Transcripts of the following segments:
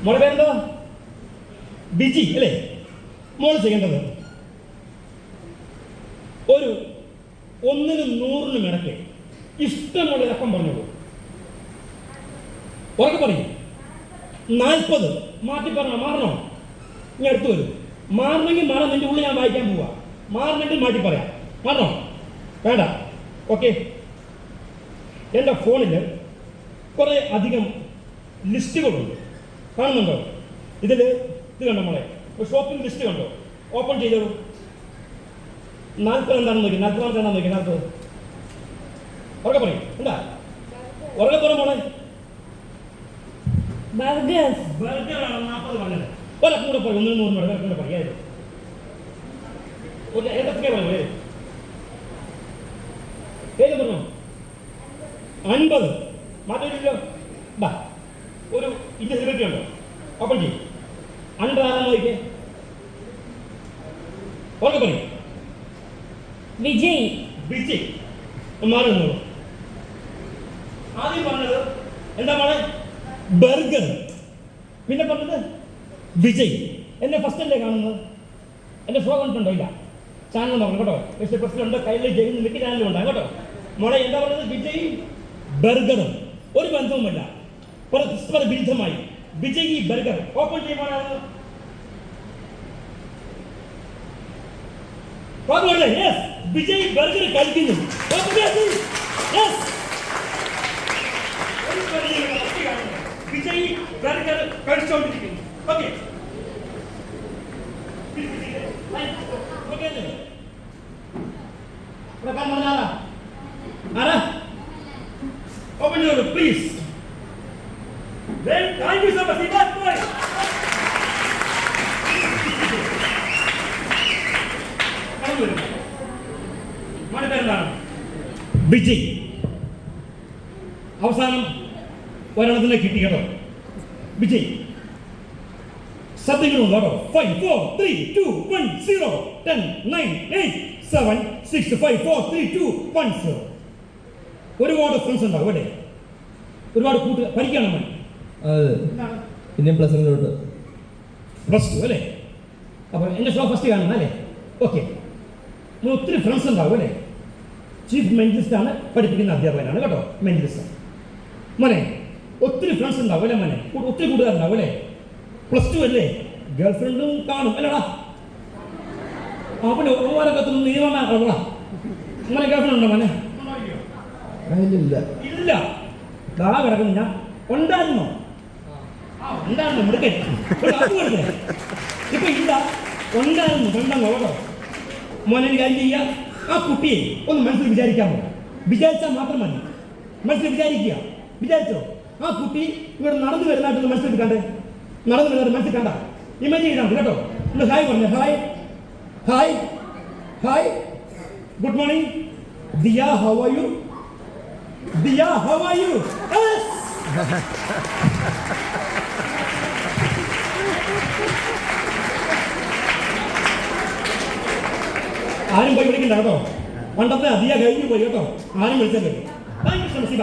മോളെ പേരെന്താ? ബിജി അല്ലേ? മോള് ചെയ്യേണ്ടത് ഒരു 1-നും 100-നും ഇടയ്ക്ക് ഇഷ്ടമുള്ള ഇറക്കം പറഞ്ഞോളൂ. ഉറക്കെ പറയും. 40 മാറ്റി പറഞ്ഞോ? മാറണോ? ഇനി അടുത്ത് വരും. മാറണമെങ്കിൽ മാറാം. നിന്റെ ഉള്ളിൽ ഞാൻ വായിക്കാൻ പോവാ. മാറണമെങ്കിൽ മാറ്റി പറയാം. മാറണോ? വേണ്ട. ഓക്കെ. എൻ്റെ ഫോണിൽ കുറേ അധികം ലിസ്റ്റുകളുണ്ട്. കാണുന്നുണ്ടോ? ഇത് കണ്ടോ മോളെ? ഒരു ഷോപ്പിംഗ് ലിസ്റ്റ് കണ്ടോ? ഓപ്പൺ ചെയ്തോളൂ. 40 എന്താണെന്ന് നോക്കി. 40 എന്താണെന്ന് നോക്കി. 40 ഉറക്കെ പറയും. എന്താ ഉറക്കെ പറ മോളെ? ബർഗറാണ് 40 പറഞ്ഞത്. ഒരക്കം കൂടെ പറയും. 100 ഇറക്കം കൂടെ പറയാം. ഏതൊക്കെ പറഞ്ഞു? ഏത് പറഞ്ഞു? 50 മാറ്റില്ലല്ലോ. ബാ ഒരു ഇന്ത്യ സെലിബ്രിറ്റി ഉണ്ടോ? ഓപ്പൺ ചെയ്യും. 50 ആരാന്ന് നോക്കിയേ. ഉറക്കെ പറയും. വിജയ് മാറി നിന്നോളൂ. ആദ്യം പറഞ്ഞത് എന്താ മോളെ? ബർഗർ. പിന്നെ പറഞ്ഞത് വിജയ്. എന്നെ ഫസ്റ്റ് അല്ലേ കാണുന്നത്? എൻ്റെ ഷോ കണ്ടിട്ടുണ്ടോ? ഇല്ല. ചാനൽ നോക്കണം കേട്ടോ. മിസ്റ്റർ പ്രസിഡന്റ് കയ്യിൽ ജയിലിൽ മിക്ക ചാനലും ഉണ്ടാകും കേട്ടോ. മോളെ എന്താ പറഞ്ഞത്? വിജയ് ബർഗറും ഒരു ബന്ധവുമല്ല, പരസ്പര വിരുദ്ധമായി. വിജയ് ബർഗർ ഓപ്പൺ ചെയ്യുമ്പോഴാണ് വിജയ് ബർഗർ കഴിക്കുന്നു. വിജയ് ബർഗർ കഴിച്ചുകൊണ്ടിരിക്കുന്നു. ഓക്കെ. ഓപ്പൺ ചെയ്തോളൂ please. Thank you so much. പേരെന്താണ്? വിജയ്. അവസാനം ഒരെണ്ണത്തിനെ കിട്ടി കേട്ടോ. വിജയ് സത്യങ്ങളുണ്ട് കേട്ടോ. 5 4 3 2 1 0 10 9 8 7 6 5 4 3 2 1 0. ഒരുപാട് ഫ്രണ്ട്സ് ഉണ്ടാവും അല്ലേ? ഒരുപാട് പഠിക്കണം. പിന്നെ +2 അല്ലേ? അപ്പോൾ എൻ്റെ ഷോ ഫസ്റ്റ് കാണുന്ന അല്ലേ? ഓക്കെ. ഒത്തിരി ഫ്രണ്ട്സ് ഉണ്ടാവും അല്ലേ? ചീഫ് മെന്റലിസ്റ്റ് പഠിപ്പിക്കുന്ന അധ്യാപകനാണ് കേട്ടോ. മെന്റലിസ്റ്റ് മോനെ. ഒത്തിരി ഫ്രണ്ട്സ് ഉണ്ടാവും അല്ലേ മോനെ? ഒത്തിരി കൂട്ടുകാരുണ്ടാവും അല്ലേ? +2 അല്ലേ? ഗേൾ ഫ്രണ്ടും കാണും അല്ലേടാ? പിന്നെ ഓരോക്കത്തും നിയമമാണോടാ മോനെ? ഗേൾ ഫ്രണ്ട് ഉണ്ടോ മോനെ? ഇല്ല. ദാ കിടക്കുന്നു. ഞാൻ ഉണ്ടായിരുന്നോ? ഉണ്ടായിരുന്നു. മുടുക്കൻ ഇപ്പൊ ഇല്ല. ഉണ്ടായിരുന്നു. കണ്ടോ കേട്ടോ മോനെ? കാര്യം ചെയ്യാം. ആ കുട്ടിയെ ഒന്ന് മനസ്സിൽ വിചാരിക്കാമോ? വിചാരിച്ചാൽ മാത്രം മതി. മനസ്സിൽ വിചാരിക്കുക. വിചാരിച്ചോ? ആ കുട്ടി ഇവിടെ നടന്നു വരുന്നതായിട്ടൊന്ന് മനസ്സിൽ കണ്ടേ. നടന്നു വരുന്നത് മനസ്സിൽ കണ്ട ഇമേജ് ചെയ്താൽ കേട്ടോ. ഒന്ന് ഹായ് പറഞ്ഞു. Hi hi hi. Good morning Diya. How are you? Diya how are you? ആരും പോയി വിളിക്കണ്ട കേട്ടോ. പണ്ടത്തെ അധിക കഴിഞ്ഞു പോയി കേട്ടോ. ആരും വിളിച്ചത്. Thank you so much.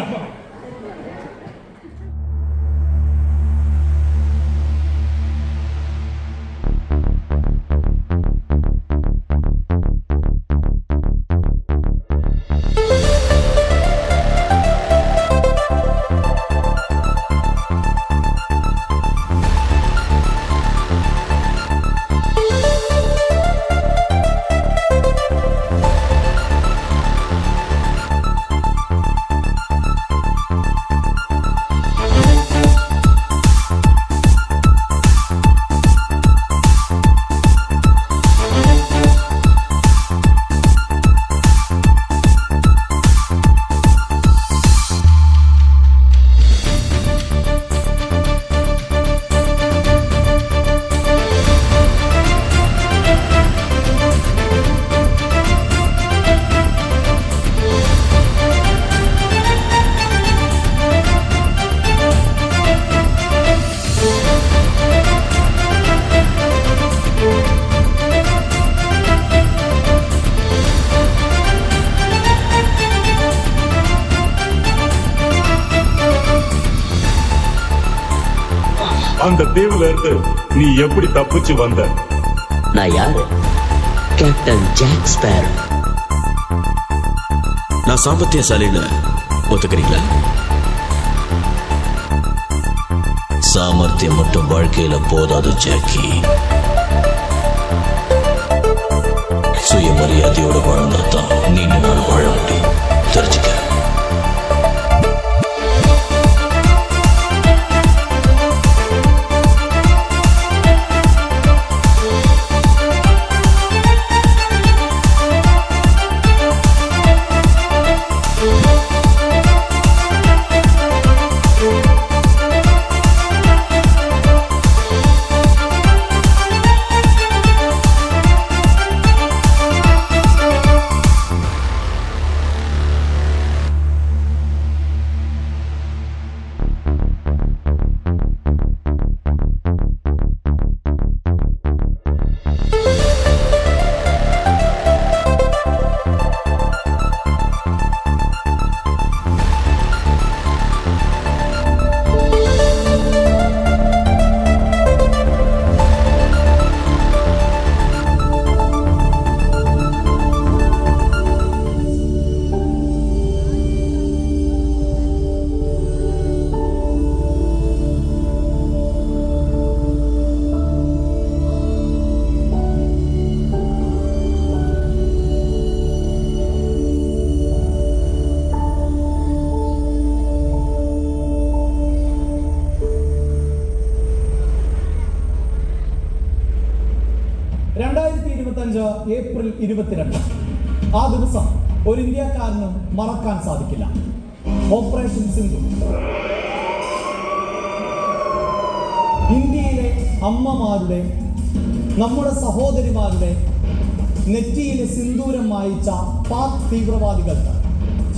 அந்த தீவுல இருந்து நீ எப்படி தப்பிச்சு வந்த? நான் யாரு? Captain Jack Sparrow. நான் சாமர்த்தியசாலின்னு ஒத்துக்கிறீங்களா? சாமர்த்தியம் மட்டும் வாழ்க்கையில போதாது ஜாக்கி. சுயமரியாதையோட வாழ்ந்தாதான் நீண்ட நாள் வாழ முடியும். தெரிஞ்சுக்க. ഏപ്രിൽ 22 ആ ദിവസം ഒരു ഇന്ത്യക്കാരനും മറക്കാൻ സാധിക്കില്ല. ഓപ്പറേഷൻ സിന്ധു. ഇന്ത്യയിലെ അമ്മമാരുടെ, നമ്മുടെ സഹോദരിമാരുടെ നെറ്റിയിലെ സിന്ദൂരം മായിച്ച പാക് തീവ്രവാദികൾക്ക്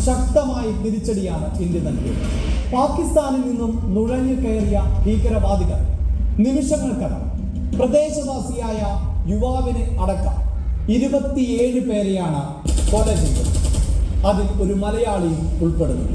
ശക്തമായ തിരിച്ചടിയാണ് ഇന്ത്യ നൽകിയത്. പാകിസ്ഥാനിൽ നിന്നും നുഴഞ്ഞു കയറിയ ഭീകരവാദികൾ നിമിഷങ്ങൾക്കകം പ്രദേശവാസിയായ യുവാവിനെ അടക്കം 27 പേരെയാണ് കൊല ചെയ്തത്. അതിൽ ഒരു മലയാളിയും ഉൾപ്പെടുന്നു.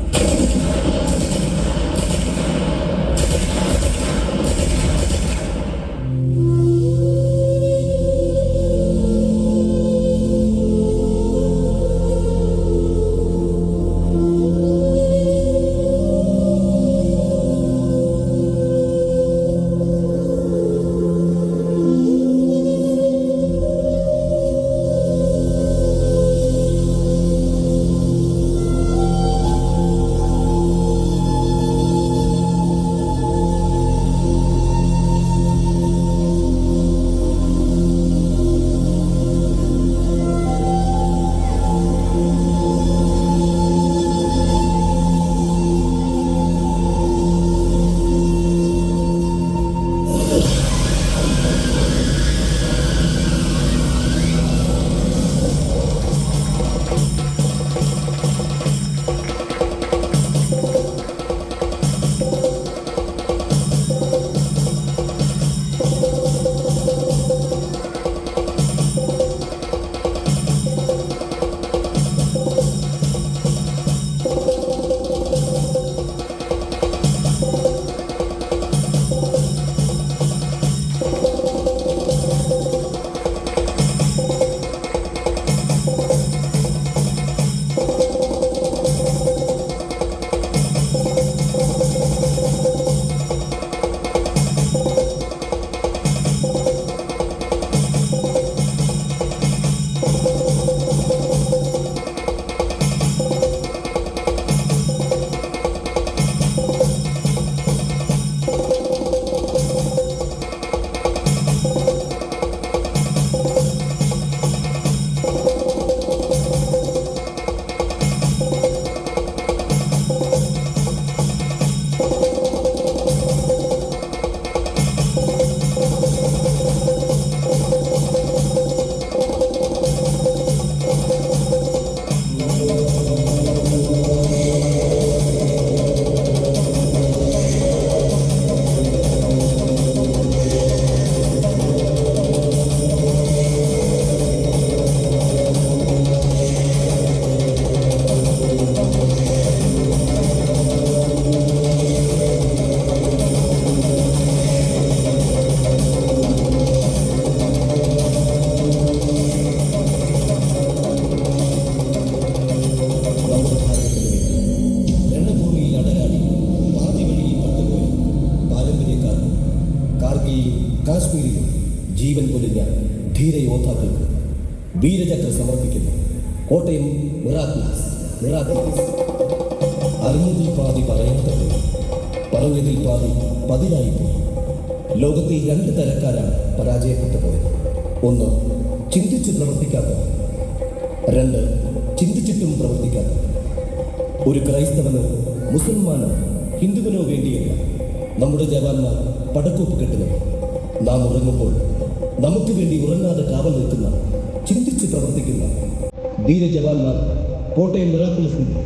കാശ്മീരിലും ജീവൻ പൊലിഞ്ഞ ധീരയോദ്ധാക്കൾക്ക് വീരചക്ര സമർപ്പിക്കുന്നു. കോട്ടയം മിറാക്കിൾസ്. അറിഞ്ഞതിൽ പാതി പറയാതെ പോയി, പറഞ്ഞതിൽ പാതി പതിനായിപ്പോയി. ലോകത്തിൽ 2 തരക്കാരാണ് പരാജയപ്പെട്ടു പോയത്. 1, ചിന്തിച്ച് പ്രവർത്തിക്കാത്തവർ. 2, ചിന്തിച്ചിട്ടും പ്രവർത്തിക്കാത്തവർ. ഒരു ക്രൈസ്തവനോ മുസൽമാനോ ഹിന്ദുവിനോ വേണ്ടിയല്ല നമ്മുടെ ജവാന്മാർ പടക്കോപ്പ് കെട്ടുന്നത്. നാം ഉറങ്ങുമ്പോൾ നമുക്ക് വേണ്ടി ഉറങ്ങാതെ കാവൽ നിൽക്കുന്ന, ചിന്തിച്ച് പ്രവർത്തിക്കുന്ന ധീര ജവാന്മാർ കോട്ടയം മിറാക്കിൾസിന്റെ